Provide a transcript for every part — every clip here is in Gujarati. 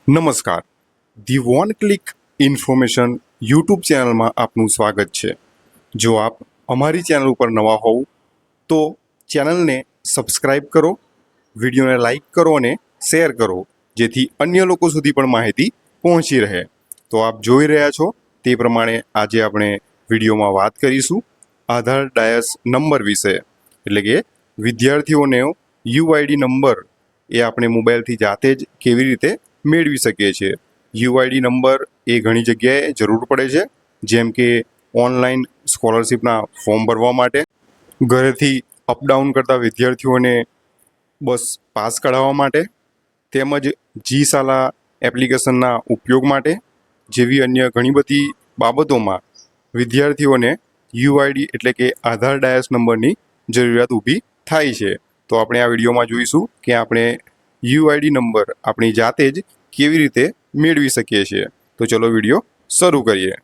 નમસ્કાર, the one click information YouTube ચેનલમાં આપનું સ્વાગત છે। જો આપ અમારી ચેનલ ઉપર નવા હોવ તો ચેનલને સબસ્ક્રાઇબ કરો, વિડીયોને લાઇક કરો અને શેર કરો, જેથી અન્ય લોકો સુધી પણ માહિતી પહોંચી રહે। તો આપ જોઈ રહ્યા છો તે પ્રમાણે આજે આપણે વિડીયોમાં વાત કરીશું આધાર ડાયસ નંબર વિશે, એટલે કે વિદ્યાર્થીઓને યુઆઈડી નંબર એ આપણે મોબાઈલથી જાતે જ કેવી રીતે મેળવી શકીએ છીએ। યુઆઈડી નંબર એ ઘણી જગ્યાએ જરૂર પડે છે, જેમ કે ઓનલાઈન સ્કોલરશિપના ફોર્મ ભરવા માટે, ઘરેથી અપડાઉન કરતા વિદ્યાર્થીઓને બસ પાસ કઢાવવા માટે, તેમજ જી શાલા એપ્લિકેશનના ઉપયોગ માટે જેવી અન્ય ઘણી બધી બાબતોમાં વિદ્યાર્થીઓને યુઆઈડી એટલે કે આધાર ડાયસ નંબરની જરૂરિયાત ઊભી થાય છે। તો આપણે આ વિડીયોમાં જોઈશું કે આપણે યુઆઈડી નંબર આપણી જાતે જ કેવી રીતે મેળવી શકીએ છીએ। તો ચલો વિડીયો શરૂ કરીએ।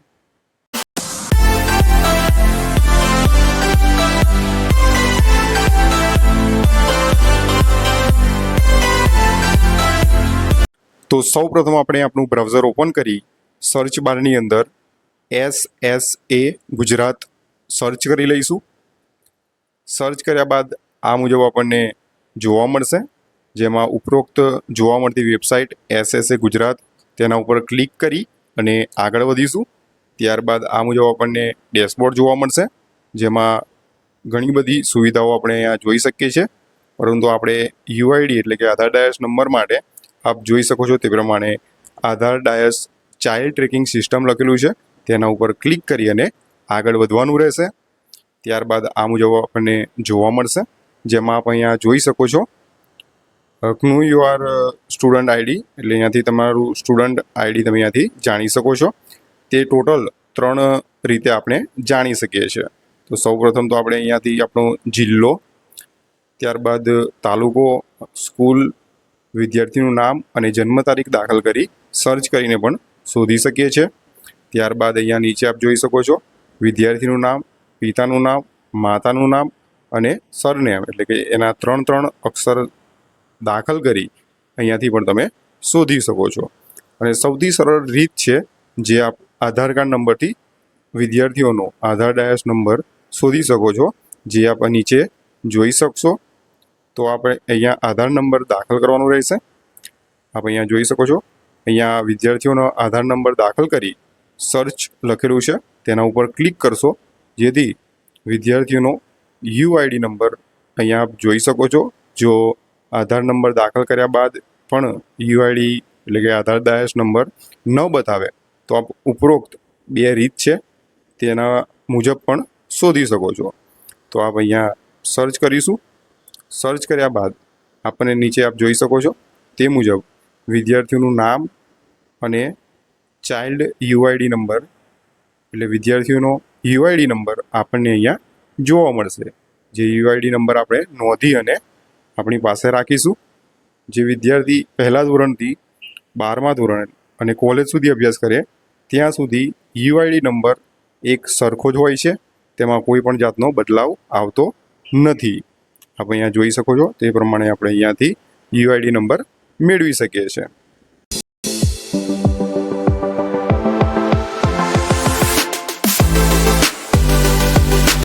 તો સૌપ્રથમ આપણે આપણું બ્રાઉઝર ઓપન કરી સર્ચ બારની અંદર SSA ગુજરાત સર્ચ કરી લઈશું। સર્ચ કર્યા બાદ આ મુજબ આપણને જોવા મળશે, જેમાં ઉપરોક્ત જોવા મળતી વેબસાઇટ SSA ગુજરાત તેના ઉપર ક્લિક કરી અને આગળ વધીશું। ત્યારબાદ આ મુજબ આપણને ડેશબોર્ડ જોવા મળશે, જેમાં ઘણી બધી સુવિધાઓ આપણે અહીંયા જોઈ શકીએ છીએ, પરંતુ આપણે યુઆઈડી એટલે કે આધાર ડાયસ નંબર માટે આપ જોઈ શકો છો તે પ્રમાણે આધાર ડાયસ ચાઇલ્ડ ટ્રેકિંગ સિસ્ટમ લખેલું છે, તેના ઉપર ક્લિક કરી અને આગળ વધવાનું રહેશે। ત્યારબાદ આ મુજબ આપણને જોવા મળશે, જેમાં આપ અહીંયા જોઈ શકો છો કનું યુઆર સ્ટુડન્ટ આઈડી, એટલે અહીંયાથી તમારું સ્ટુડન્ટ આઈડી તમે અહીંયાથી જાણી શકો છો। તે ટોટલ 3 રીતે આપણે જાણી શકીએ છીએ। તો સૌપ્રથમ તો આપણે અહીંયાથી આપણો જિલ્લો, ત્યારબાદ તાલુકો, સ્કૂલ, વિદ્યાર્થીનું નામ અને જન્મ તારીખ દાખલ કરી સર્ચ કરીને પણ શોધી શકીએ છીએ। ત્યારબાદ અહીંયા નીચે આપ જોઈ શકો છો વિદ્યાર્થીનું નામ, પિતાનું નામ, માતાનું નામ અને સરનેમ, એટલે કે એના 3 અક્ષર દાખલ કરી અહીંયાથી પણ તમે શોધી શકો છો। અને સૌથી સરળ રીત છે જે આપ આધાર કાર્ડ નંબરથી વિદ્યાર્થીઓનો આધાર ડાયસ નંબર શોધી શકો છો, જે આપ નીચે જોઈ શકશો। તો આપણે અહીંયા આધાર નંબર દાખલ કરવાનો રહેશે। આપ અહીંયા જોઈ શકો છો, અહીંયા વિદ્યાર્થીઓનો આધાર નંબર દાખલ કરી સર્ચ લખેલું છે, તેના ઉપર ક્લિક કરશો, જેથી વિદ્યાર્થીઓનો યુઆઈડી નંબર અહીંયા આપ જોઈ શકો છો। જો આધાર નંબર દાખલ કર્યા બાદ પણ યુઆઈડી એટલે કે આધાર ડાયસ નંબર ન બતાવે તો આપ ઉપરોક્ત 2 રીત છે તેના મુજબ પણ શોધી શકો છો। તો આપ અહીંયા સર્ચ કરીશું। સર્ચ કર્યા બાદ આપણને નીચે આપ જોઈ શકો છો તે મુજબ વિદ્યાર્થીઓનું નામ અને ચાઇલ્ડ યુઆઈડી નંબર એટલે વિદ્યાર્થીઓનો યુઆઈડી નંબર આપણને અહીંયા જોવા મળશે। જે યુઆઈડી નંબર આપણે નોંધી અને આપણી પાસે રાખીશું। જે વિદ્યાર્થી પહેલા ધોરણથી 12મા ધોરણ અને કોલેજ સુધી અભ્યાસ કરે ત્યાં સુધી યુઆઈડી નંબર એક સરખો જ હોય છે, તેમાં કોઈ પણ જાતનો બદલાવ આવતો નથી। આપ અહીંયા જોઈ શકો છો તે પ્રમાણે આપણે અહીંયાથી યુઆઈડી નંબર મેળવી શકીએ છીએ।